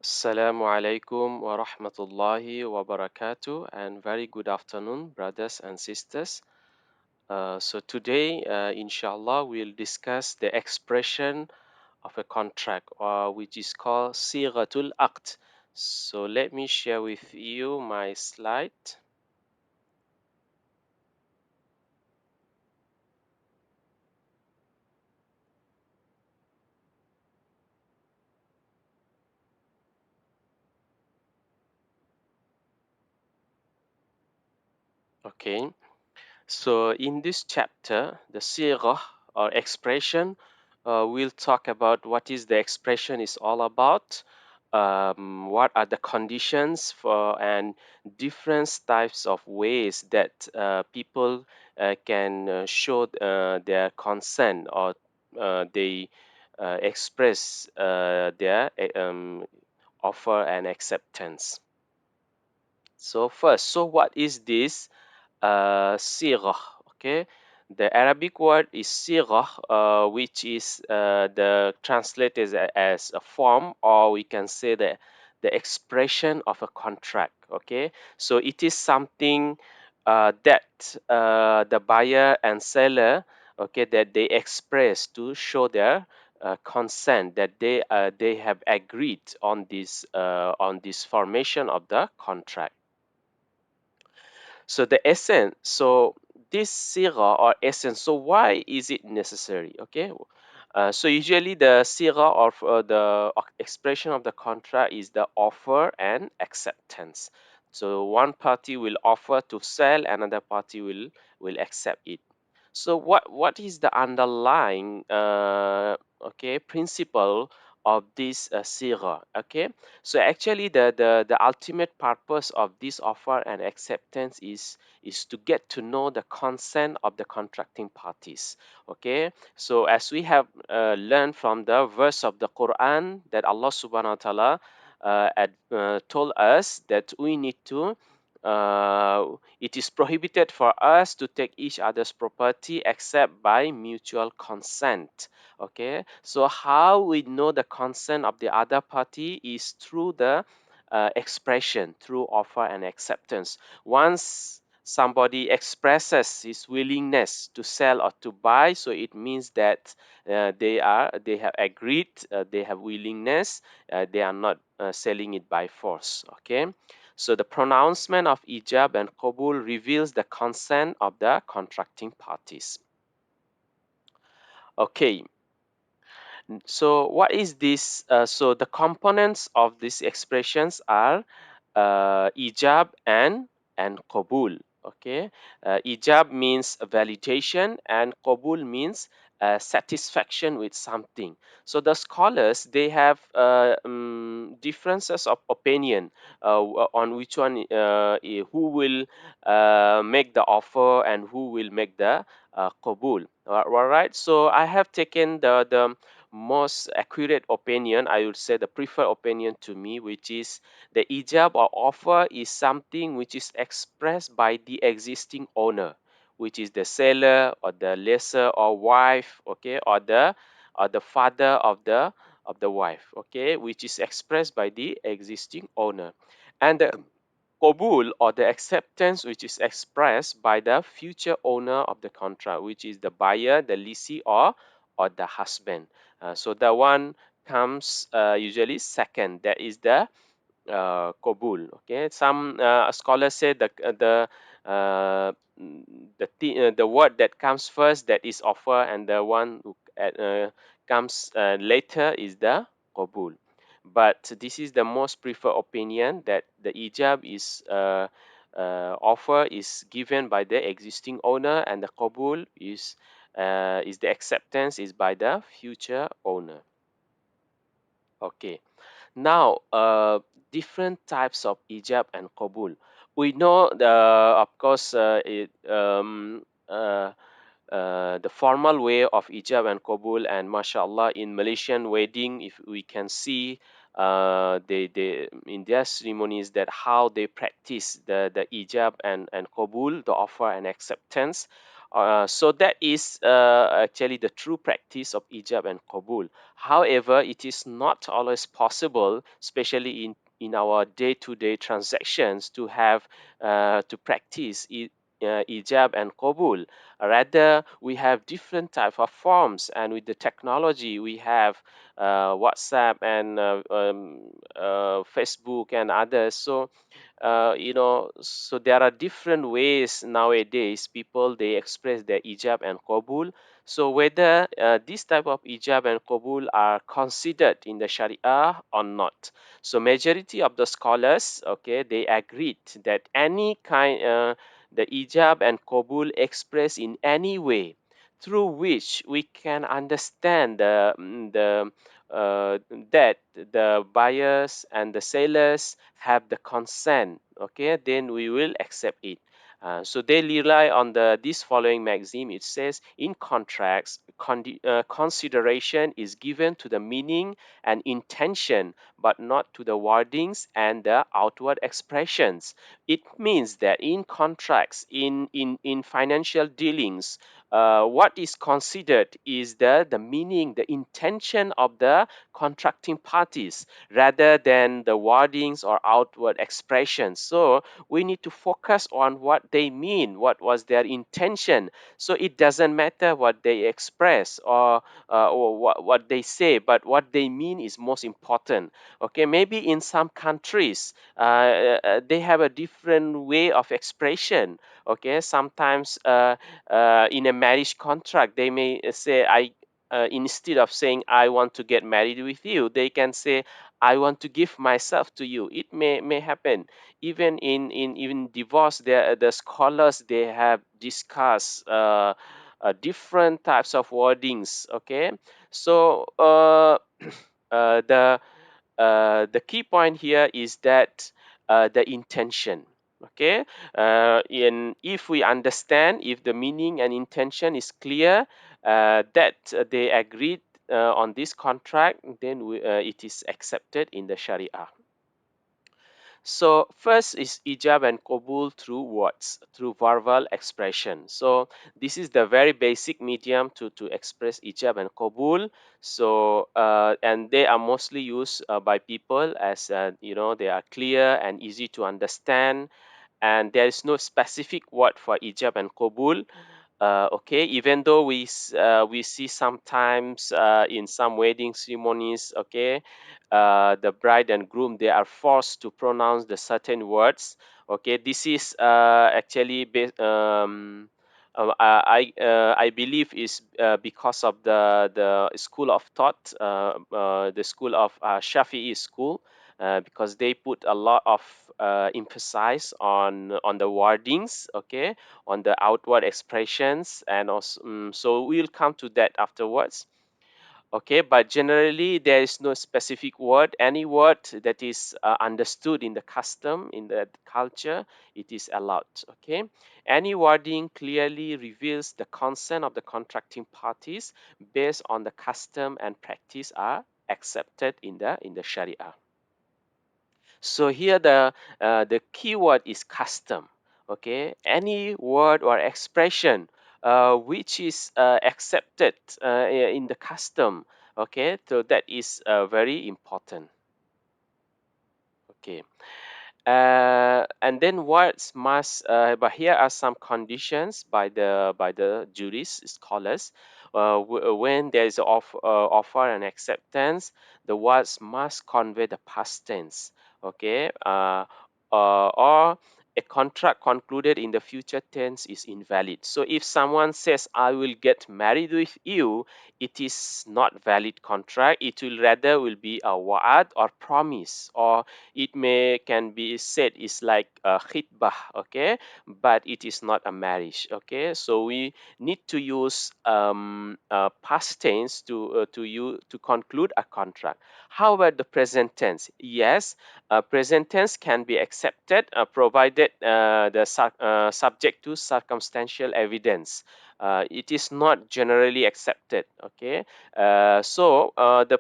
Assalamu alaikum wa rahmatullahi wa barakatuh, and very good afternoon, brothers and sisters. So today, inshallah, we'll discuss the expression of a contract, which is called Sighatul Aqd. So let me share with you my slide. Okay. So in this chapter, the sirah or expression, we'll talk about what is the expression is all about, what are the conditions for, and different types of ways that people can show their consent, or they express their offer and acceptance. So first, so what is this sirah? Okay, the Arabic word is sirah, which is the translated as a form, or we can say the expression of a contract. Okay, so it is something that the buyer and seller, okay, that they express to show their consent, that they have agreed on this formation of the contract. So the essence, so this sirah or essence, so why is it necessary? Okay, so usually the sirah of the expression of the contract is the offer and acceptance. So one party will offer to sell, another party will accept it. So what is the underlying okay principle of this sirah? Okay, so actually the ultimate purpose of this offer and acceptance is to get to know the consent of the contracting parties. Okay, so as we have learned from the verse of the Quran that Allah Subhanahu wa Taala told us that we need to it is prohibited for us to take each other's property except by mutual consent. Okay, so how we know the consent of the other party is through the expression, through offer and acceptance. Once somebody expresses his willingness to sell or to buy, so it means that they have agreed, they have willingness, they are not selling it by force. Okay, so the pronouncement of ijab and qabul reveals the consent of the contracting parties. Okay, so what is this? So the components of these expressions are ijab and qabul. Okay, ijab means validation and qabul means satisfaction with something. So the scholars they have differences of opinion on which one who will make the offer and who will make the qabul. All right. So I have taken the most accurate opinion. I would say the preferred opinion to me, which is the ijab or offer is something which is expressed by the existing owner, which is the seller or the lessor or wife, okay, or the father of the wife, okay, which is expressed by the existing owner. And the Qabul or the acceptance which is expressed by the future owner of the contract, which is the buyer, the lessee, or the husband. So that one comes usually second. That is the Qabul. Okay, some scholars say uh, the word that comes first, that is offer, and the one who comes later is the Qabul. But this is the most preferred opinion, that the ijab offer is given by the existing owner, and the Qabul is the acceptance is by the future owner. Okay. Now, different types of ijab and qabul. We know of course, the formal way of ijab and qabul, and mashallah, in Malaysian wedding, if we can see they in their ceremonies, that how they practice the ijab and qabul, the offer and acceptance. So that is actually the true practice of ijab and qabul. However, it is not always possible, especially in our day-to-day transactions, to have to practice ijab and qabul. Rather, we have different type of forms, and with the technology, we have WhatsApp and Facebook and others. So so there are different ways nowadays people they express their ijab and qabul. So whether this type of ijab and qabul are considered in the sharia or not. So majority of the scholars, okay, they agreed that any kind the ijab and qabul expressed in any way through which we can understand uh, that the buyers and the sellers have the consent, okay, then we will accept it. So they rely on this following maxim. It says, in contracts, consideration is given to the meaning and intention, but not to the wordings and the outward expressions. It means that in contracts, in financial dealings, what is considered is the meaning, the intention of the contracting parties rather than the wordings or outward expressions. So we need to focus on what they mean, what was their intention. So it doesn't matter what they express or what they say, but what they mean is most important. Okay, maybe in some countries they have a different way of expression. Okay, sometimes in a marriage contract they may say instead of saying I want to get married with you, they can say I want to give myself to you. It may happen even in even divorce. The scholars they have discussed different types of wordings. Okay, so the key point here is that the intention. Okay, in if we understand, if the meaning and intention is clear, that they agreed on this contract, then it is accepted in the Sharia. So first is ijab and qabul through words, through verbal expression. So this is the very basic medium to express ijab and qabul. So and they are mostly used by people as they are clear and easy to understand, and there is no specific word for ijab and qabul. Okay, even though we see sometimes in some wedding ceremonies, okay, the bride and groom they are forced to pronounce the certain words. Okay, this is actually I believe is because of the school of thought, the school of Shafi'i school, because they put a lot of emphasis on the wordings, okay, on the outward expressions, and also so we'll come to that afterwards. Okay, but generally there is no specific word. Any word that is understood in the custom, in the culture, it is allowed. Okay, any wording clearly reveals the consent of the contracting parties based on the custom and practice are accepted in the Sharia. So here the keyword is custom. Okay, any word or expression which is accepted in the custom. Okay, so that is very important. Okay. And then words must, but here are some conditions by the jurists, scholars. When there is offer and acceptance, the words must convey the past tense. Okay, or a contract concluded in the future tense is invalid. So if someone says I will get married with you, it is not valid contract. It will rather will be a wa'ad or promise, or it may can be said is like a khitbah, okay, but it is not a marriage. Okay, so we need to use past tense to conclude a contract. How about the present tense? Yes, present tense can be accepted provided subject to circumstantial evidence. It is not generally accepted. Okay, so the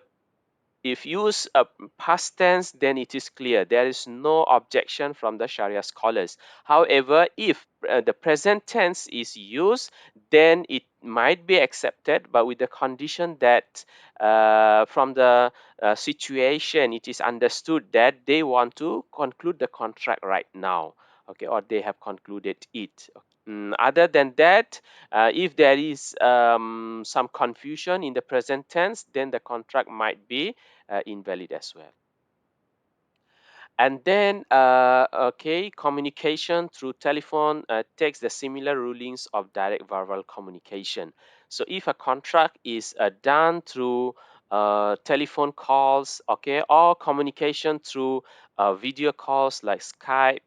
If use a past tense, then it is clear. There is no objection from the Sharia scholars. However, if the present tense is used, then it might be accepted, but with the condition that from the situation, it is understood that they want to conclude the contract right now, okay, or they have concluded it. Other than that, if there is some confusion in the present tense, then the contract might be invalid as well. And then, okay, communication through telephone takes the similar rulings of direct verbal communication. So if a contract is done through telephone calls, okay, or communication through video calls like Skype,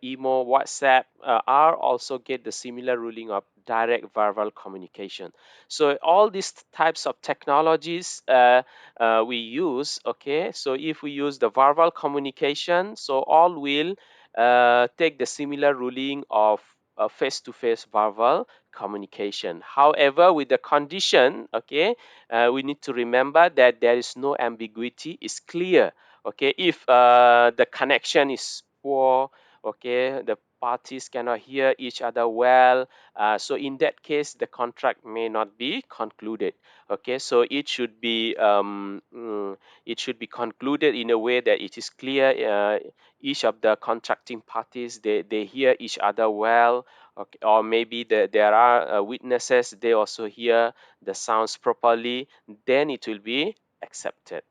email, WhatsApp, are also get the similar ruling of direct verbal communication. So all these types of technologies we use, okay, so if we use the verbal communication, so all will take the similar ruling of face-to-face verbal communication. However, with the condition, okay, we need to remember that there is no ambiguity, it's clear, okay, if the connection is poor, okay, the parties cannot hear each other well, so in that case the contract may not be concluded. Okay, so it should be concluded in a way that it is clear, each of the contracting parties, they hear each other well, okay, or maybe there are witnesses, they also hear the sounds properly, then it will be accepted.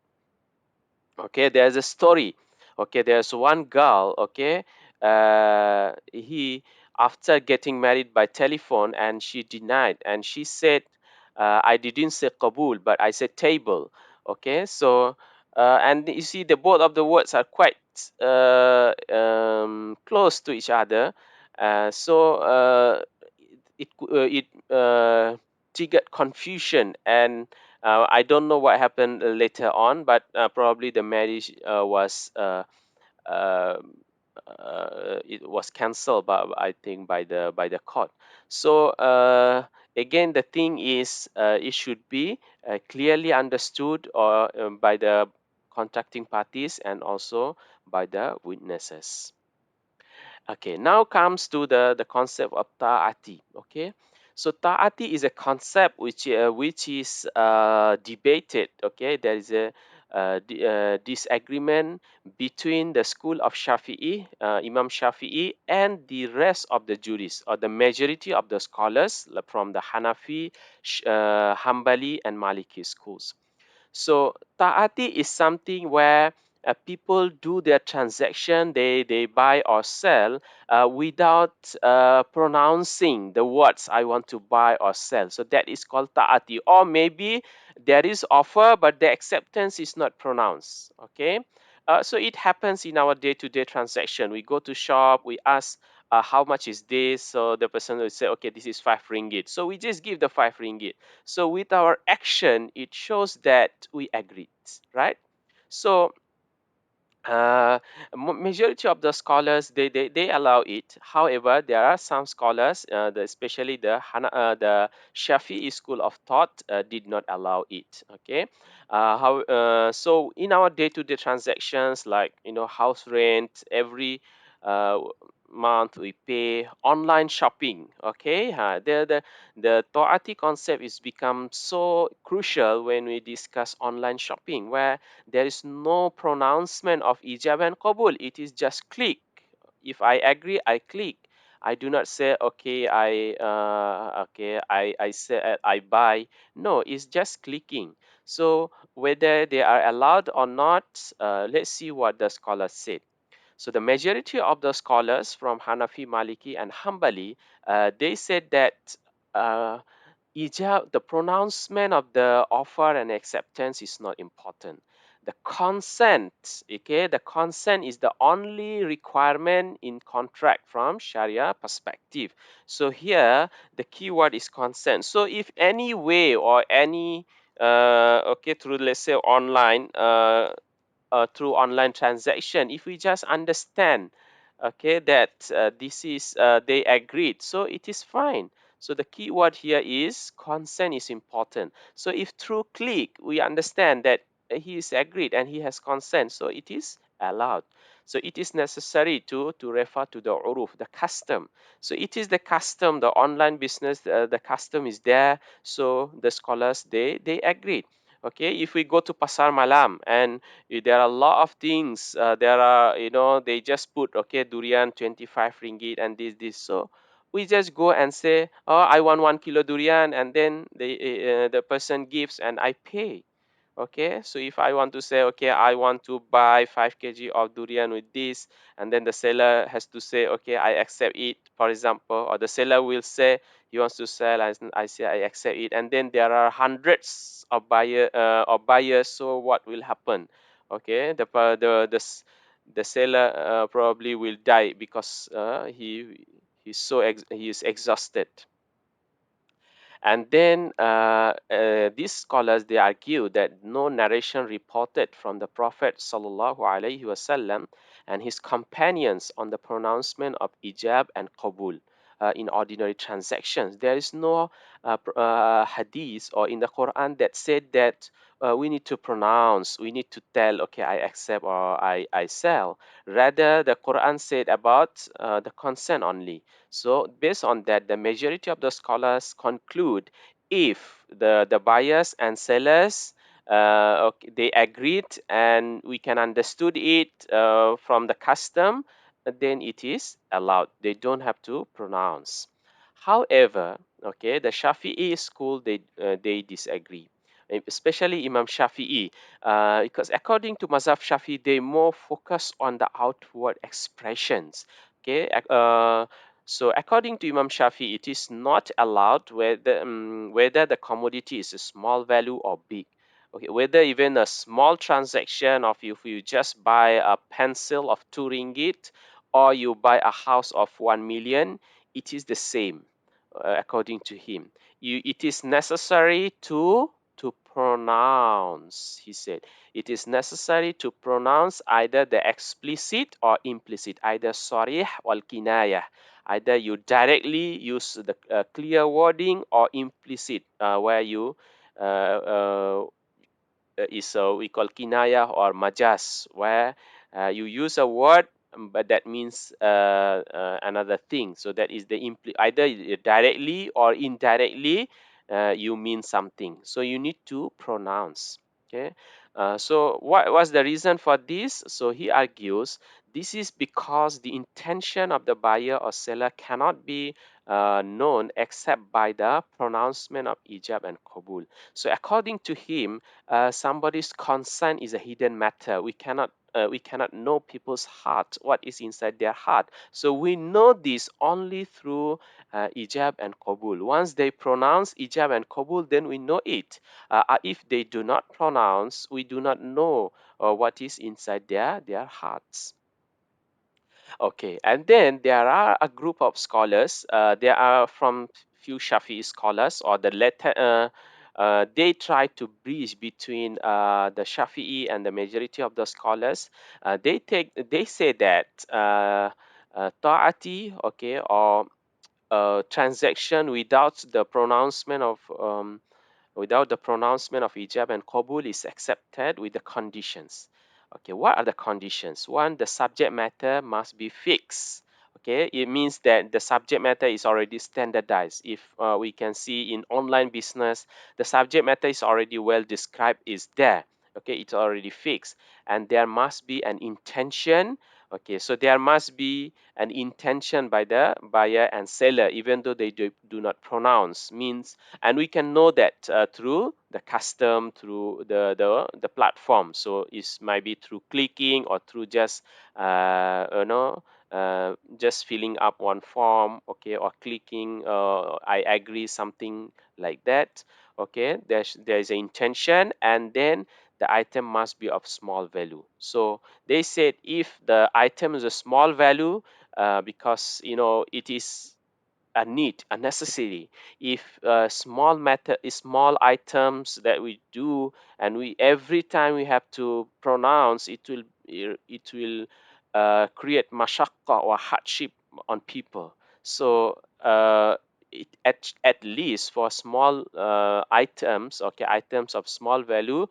Okay, there's a story. Okay, there's one girl, okay, he after getting married by telephone, and she denied, and she said, I didn't say qabul, but I said table. Okay, so and you see the both of the words are quite close to each other, so it triggered confusion, and I don't know what happened later on, but probably the marriage uh, it was cancelled, by I think by the court. So again, the thing is, it should be clearly understood or by the contracting parties and also by the witnesses. Okay, now comes to the concept of ta'ati. Okay, so ta'ati is a concept which is debated. Okay, there is a disagreement between the school of Shafi'i, Imam Shafi'i, and the rest of the jurists or the majority of the scholars from the Hanafi, Hanbali, and Maliki schools. So ta'ati is something where people do their transaction, they buy or sell without pronouncing the words I want to buy or sell. So that is called ta'ati. Or maybe there is offer, but the acceptance is not pronounced. Okay. So it happens in our day-to-day transaction. We go to shop, we ask how much is this? So the person will say, okay, this is 5 ringgit. So we just give the 5 ringgit. So with our action, it shows that we agreed, right? So majority of the scholars they allow it. However, there are some scholars, especially the Shafi'i school of thought, did not allow it. Okay, so in our day-to-day transactions, like house rent, every uh, month we pay, online shopping. Okay, the Ta'ati concept is become so crucial when we discuss online shopping, where there is no pronouncement of ijab and qabul. It is just click. If I agree, I click. I do not say okay. I say I buy. No, it's just clicking. So whether they are allowed or not, let's see what the scholar said. So the majority of the scholars from Hanafi, Maliki, and Hanbali, they said that uh, ijab, the pronouncement of the offer and acceptance is not important. The consent, okay, the consent is the only requirement in contract from Sharia perspective. So here the keyword is consent. So if any way or any okay, through let's say online, through online transaction, if we just understand, okay, that this is they agreed, so it is fine. So the key word here is consent is important. So if through click we understand that he is agreed and he has consent, so it is allowed. So it is necessary to refer to the uruf, the custom. So it is the custom, the online business, the custom is there. So the scholars, they agreed. Okay, if we go to pasar malam and there are a lot of things, there are, they just put, okay, durian 25 ringgit and this. So we just go and say, oh, I want 1 kilo durian, and then the person gives and I pay. Okay, so if I want to say, okay, I want to buy 5 kg of durian with this, and then the seller has to say, okay, I accept it, for example, or the seller will say he wants to sell, and I say I accept it, and then there are hundreds of buyers. So what will happen? Okay, the seller probably will die because he is exhausted. And then these scholars, they argue that no narration reported from the Prophet sallallahu alaihi wasallam and his companions on the pronouncement of ijab and qabul in ordinary transactions. There is no hadith or in the Quran that said that we need to pronounce, we need to tell, okay, I accept or I sell. Rather, the Quran said about the consent only. So based on that, the majority of the scholars conclude if the buyers and sellers okay, they agreed and we can understood it from the custom, then it is allowed. They don't have to pronounce. However, okay, the Shafi'i school they disagree, especially Imam Shafi'i, because according to Mazhab Shafi'i, they more focus on the outward expressions. Okay, so according to Imam Shafi, it is not allowed whether the commodity is a small value or big. Okay, whether even a small transaction of if you just buy a pencil of 2 ringgit or you buy a house of 1 million, it is the same, according to him. It is necessary to pronounce, he said. It is necessary to pronounce either the explicit or implicit, either sarih or kinayah. Either you directly use the clear wording or implicit, where you is we call kinaya or majas, where you use a word but that means another thing. So that is the either directly or indirectly you mean something. So you need to pronounce. Okay. So what was the reason for this? So he argues this is because the intention of the buyer or seller cannot be known except by the pronouncement of ijab and qabul. So according to him, somebody's consent is a hidden matter. We cannot know people's heart, what is inside their heart. So we know this only through ijab and qabul. Once they pronounce ijab and qabul, then we know it. If they do not pronounce, we do not know what is inside their hearts. Okay, and then there are a group of scholars. There are from few Shafi'i scholars, or the latter. They try to bridge between the Shafi'i and the majority of the scholars. They say that ta'ati, okay, or transaction without the pronouncement of ijab and qabul is accepted with the conditions. Okay, what are the conditions? One, the subject matter must be fixed. Okay, it means that the subject matter is already standardized. If we can see in online business, the subject matter is already well described, is there. Okay, it's already fixed, and there must be an intention. Okay, so there must be an intention by the buyer and seller, even though they do not pronounce. Means, and we can know that through the custom, through the platform. So it might be through clicking or through just just filling up one form, okay, or clicking I agree, something like that. Okay, there's an intention, and then the item must be of small value. So they said if the item is a small value, because it is a need, a necessity. If small items that we do, and we every time we have to pronounce, it will create mashaqqa or hardship on people. So at least for small items, okay, items of small value,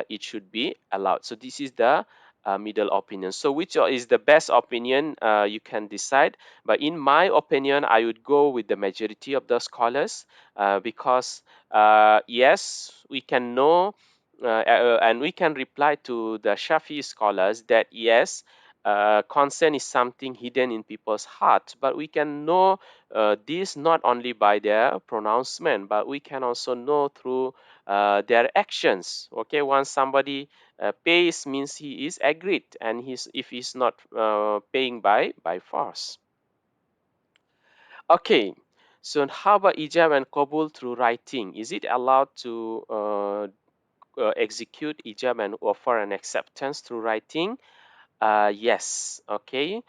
it should be allowed. So this is the middle opinion. So which is the best opinion, you can decide, but in my opinion I would go with the majority of the scholars, because yes, we can know, and we can reply to the Shafi scholars that yes, consent is something hidden in people's heart, but we can know this not only by their pronouncement, but we can also know through their actions. Okay, once somebody pays, means he is agreed, and if he's not paying by force. Okay, so how about ijab and qabul through writing? Is it allowed to execute ijab and offer an acceptance through writing? Yes, okay.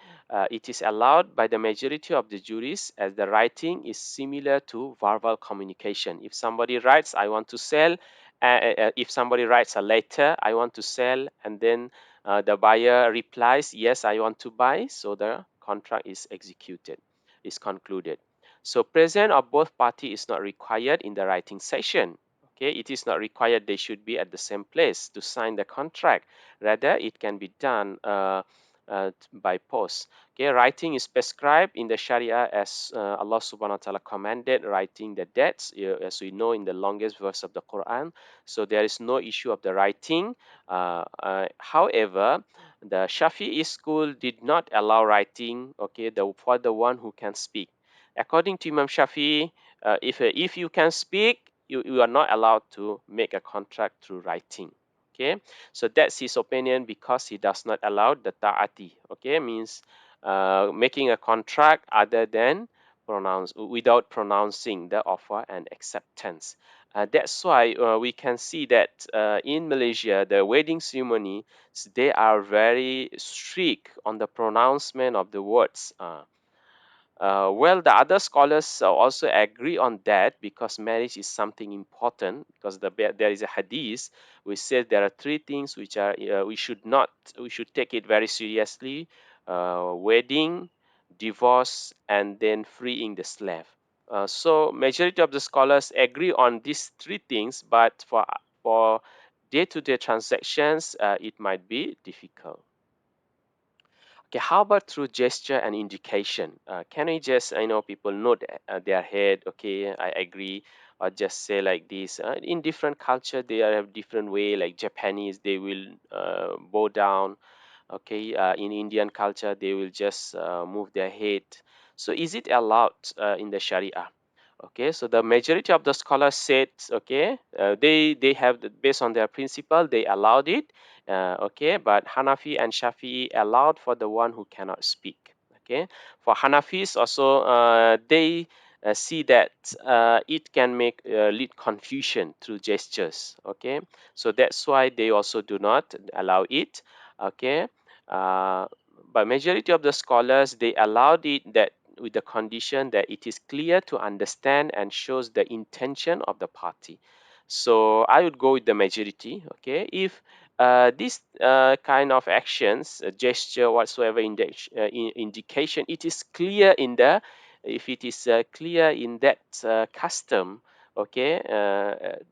It is allowed by the majority of the juries, as the writing is similar to verbal communication. If somebody writes, I want to sell, if somebody writes a letter, I want to sell, and then the buyer replies, yes, I want to buy, so the contract is executed, is concluded. So presence of both parties is not required in the writing session. Okay, it is not required they should be at the same place to sign the contract. Rather, it can be done by post. Okay, writing is prescribed in the Sharia as Allah Subhanahu wa Taala commanded writing the debts, as we know in the longest verse of the Quran. So there is no issue of the writing. However, the Shafi'i school did not allow writing. Okay, for the one who can speak. According to Imam Shafi'i, if you can speak, you are not allowed to make a contract through writing. Okay, so that's his opinion, because he does not allow the ta'ati. Okay, means making a contract other than without pronouncing the offer and acceptance. That's why we can see that in Malaysia, the wedding ceremony, they are very strict on the pronouncement of the words. Well, the other scholars also agree on that, because marriage is something important. Because there is a hadith which says there are three things which are we should take it very seriously: wedding, divorce, and then freeing the slave. So majority of the scholars agree on these three things, but for day-to-day transactions, it might be difficult. Okay, how about through gesture and indication? Can we just, I know people nod their head, okay, I agree, or just say like this. In different culture, they have different way. Like Japanese, they will bow down. Okay, in Indian culture, they will just move their head. So is it allowed in the Sharia? Okay, so the majority of the scholars said, okay, they have based on their principle, they allowed it. Okay, but Hanafi and Shafi'i allowed for the one who cannot speak. Okay, for Hanafis also, they see that it can make lead confusion through gestures. Okay, so that's why they also do not allow it. Okay, uh, but majority of the scholars, they allowed it, that with the condition that it is clear to understand and shows the intention of the party. So I would go with the majority. Okay, if this kind of actions, gesture, whatsoever indication, it is clear in the, if it is clear in that custom, okay,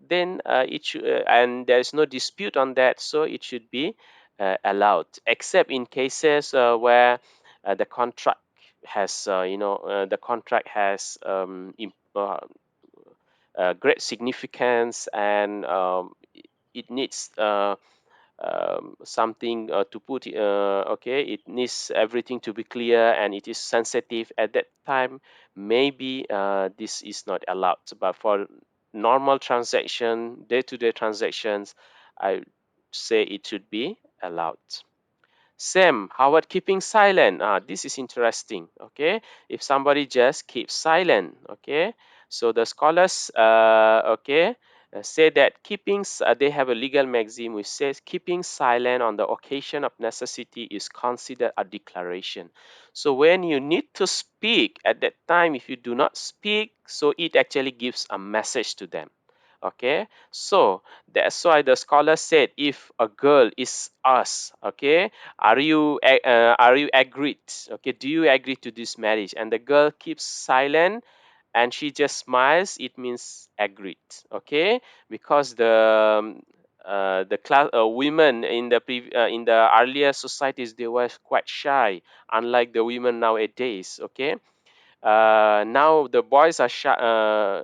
then it should, and there is no dispute on that, so it should be allowed, except in cases where the contract has, the contract has great significance, and it needs something to put, okay, it needs everything to be clear, and it is sensitive at that time, maybe this is not allowed. But for normal transaction, day-to-day transactions, I say it should be allowed. Same, how about keeping silent? This is interesting. Okay, if somebody just keeps silent, okay, so the scholars, okay, say that they have a legal maxim which says keeping silent on the occasion of necessity is considered a declaration. So when you need to speak at that time, if you do not speak, so it actually gives a message to them. Okay, so that's why the scholar said, if a girl is asked, okay, are you agreed, okay, do you agree to this marriage, and the girl keeps silent and she just smiles, it means agreed. Okay, because the class women in the in the earlier societies, they were quite shy, unlike the women nowadays. Okay, now the boys are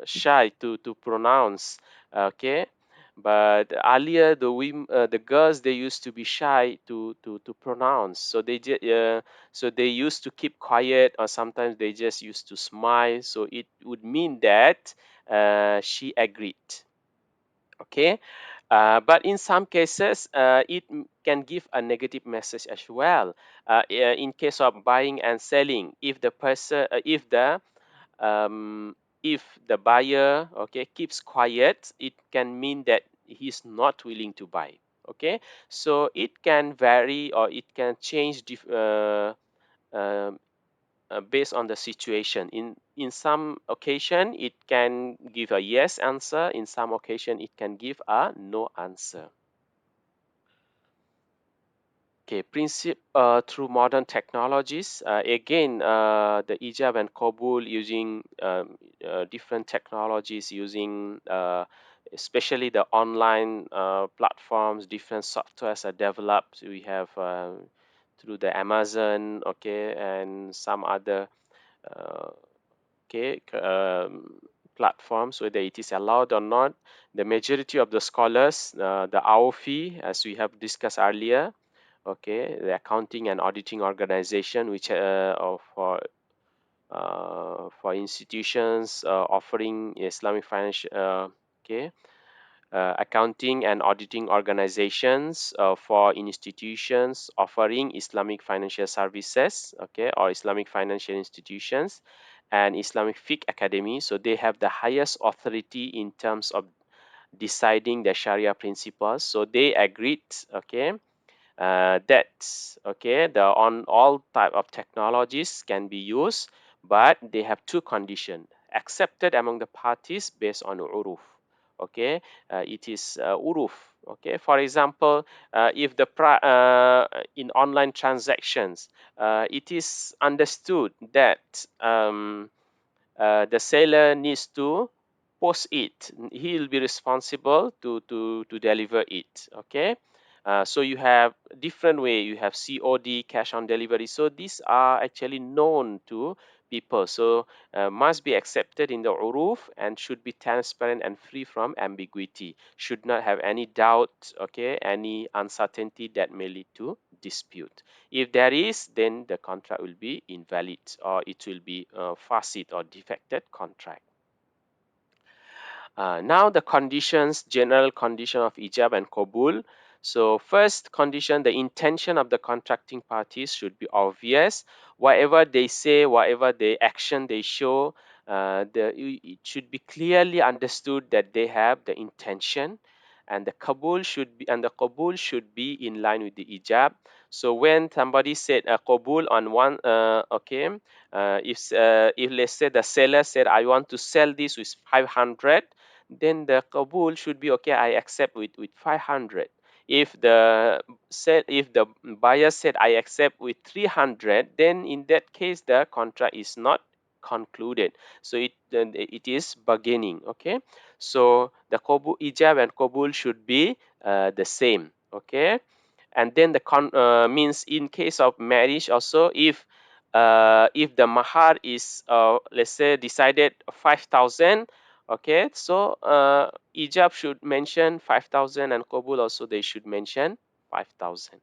shy to pronounce. Okay, but earlier the girls, they used to be shy to pronounce, so so they used to keep quiet, or sometimes they just used to smile, so it would mean that she agreed. Okay, but in some cases, can give a negative message as well. In case of buying and selling, um, if the buyer, okay, keeps quiet, it can mean that he's not willing to buy. Okay, so it can vary, or it can change um, based on the situation. In some occasion, it can give a yes answer. In some occasion, it can give a no answer. Okay, through modern technologies. Again, the ijab and Kabul using different technologies, using especially the online platforms, different softwares are developed. We have through the Amazon, okay, and some other uh, okay, platforms, whether it is allowed or not. The majority of the scholars, the AOFI, as we have discussed earlier, okay, the accounting and auditing organization, which for institutions offering Islamic financial, okay, accounting and auditing organizations for institutions offering Islamic financial services, okay, or Islamic financial institutions, and Islamic Fiqh Academy. So they have the highest authority in terms of deciding the Sharia principles. So they agreed, okay, that okay, the on all type of technologies can be used, but they have two conditions accepted among the parties based on uruf. Okay, it is uruf. Okay, for example, if in online transactions, it is understood that the seller needs to post it. He will be responsible to deliver it. Okay. So you have different way. You have COD, cash on delivery. So these are actually known to people. So must be accepted in the uruf and should be transparent and free from ambiguity. Should not have any doubt, okay, any uncertainty that may lead to dispute. If there is, then the contract will be invalid, or it will be fasid or defected contract. Now the conditions, general condition of ijab and qabul. So first condition, the intention of the contracting parties should be obvious. Whatever they say, whatever the action they show, it should be clearly understood that they have the intention, and the qabul should be in line with the ijab. So when somebody said a qabul on one, okay, if let's say the seller said, I want to sell this with 500, then the qabul should be okay, I accept with 500. If the buyer said, I accept with 300, then in that case the contract is not concluded, so it is bargaining. Okay, so the qabul, ijab and qabul should be the same. Okay, and then means in case of marriage also, if the mahar is let's say decided 5,000, okay, so ijab should mention 5,000 and qabul also they should mention 5,000.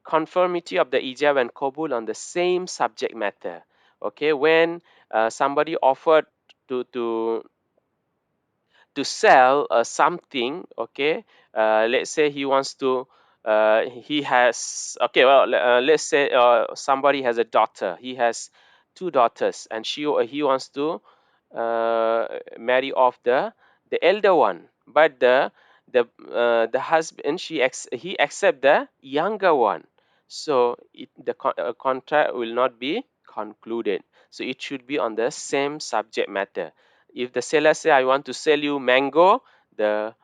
Conformity of the ijab and qabul on the same subject matter. Okay, when somebody offered to sell something, okay, let's say he wants to he has, okay, well, let's say somebody has a daughter, he has two daughters, and he wants to marry off the elder one, but the husband, he accept the younger one. So contract will not be concluded, so it should be on the same subject matter. If the seller say, I want to sell you mango, the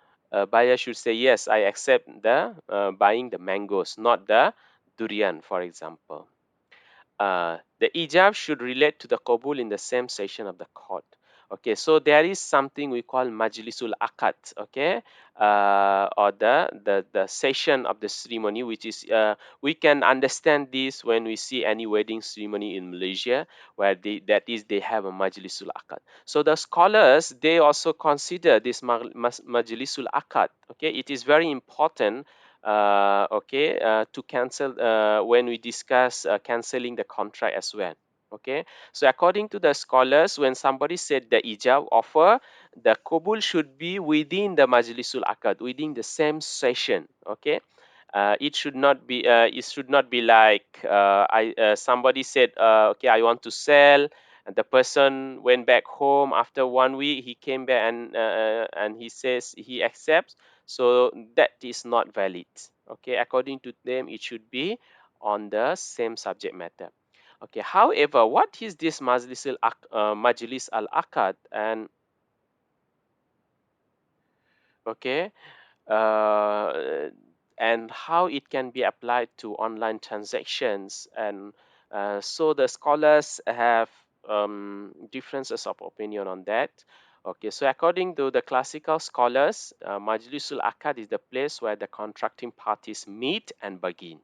buyer should say, yes, I accept the buying the mangoes, not the durian, for example. The ijab should relate to the qabul in the same session of the court. Okay, so there is something we call Majlisul Akad, okay, or the session of the ceremony, which is we can understand this when we see any wedding ceremony in Malaysia, where that is they have a Majlisul Akad. So the scholars they also consider this Majlisul Akad. Okay, it is very important. Okay, to cancel when we discuss canceling the contract as well. Okay, so according to the scholars, when somebody said the ijab offer, the qabul should be within the majlisul akad, within the same session. Okay, it should not be like I somebody said okay, I want to sell, and the person went back home after 1 week. He came back and he says he accepts. So that is not valid. Okay, according to them, it should be on the same subject matter. Okay, however, what is this Majlis al Akad, and okay, uh, and how it can be applied to online transactions, and so the scholars have differences of opinion on that. Okay, so according to the classical scholars, Majlisul Akad is the place where the contracting parties meet and bargain.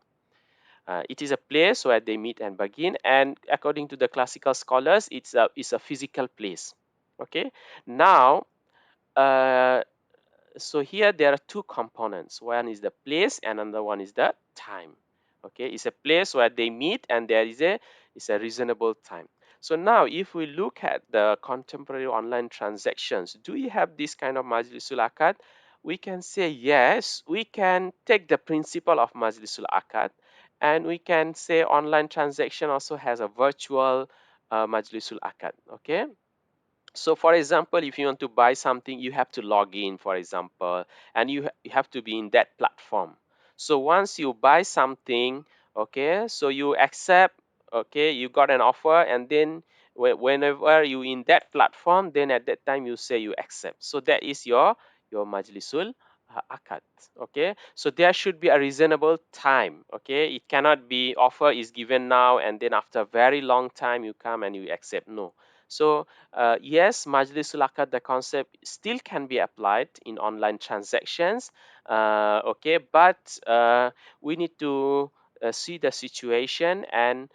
It is a place where they meet and bargain, and according to the classical scholars, it's a physical place. Okay, now uh, so here there are two components. One is the place, and another one is the time. Okay, it's a place where they meet, and there is a it's a reasonable time. So now, if we look at the contemporary online transactions, do we have this kind of majlisul akad? We can say yes. We can take the principle of majlisul akad, and we can say online transaction also has a virtual majlisul akad. Okay, so for example, if you want to buy something, you have to log in, for example, and you have to be in that platform. So once you buy something, okay, so you accept, okay, you got an offer, and then whenever you in that platform, then at that time you say you accept. So that is your majlisul akad. Okay, so there should be a reasonable time. Okay, it cannot be offer is given now and then after a very long time you come and you accept. No. So yes, Majlisul Akad, the concept still can be applied in online transactions. Okay, but we need to see the situation, and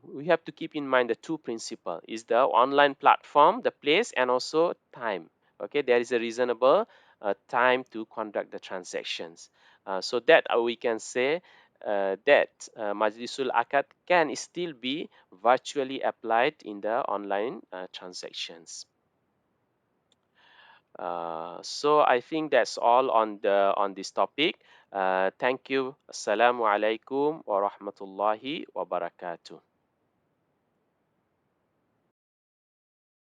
we have to keep in mind the two principles: is the online platform, the place, and also time. Okay, there is a reasonable time to conduct the transactions. So that we can say that Majlisul Akad can still be virtually applied in the online transactions. So I think that's all on this topic. Thank you. Assalamu alaikum wa rahmatullahi wa barakatuh.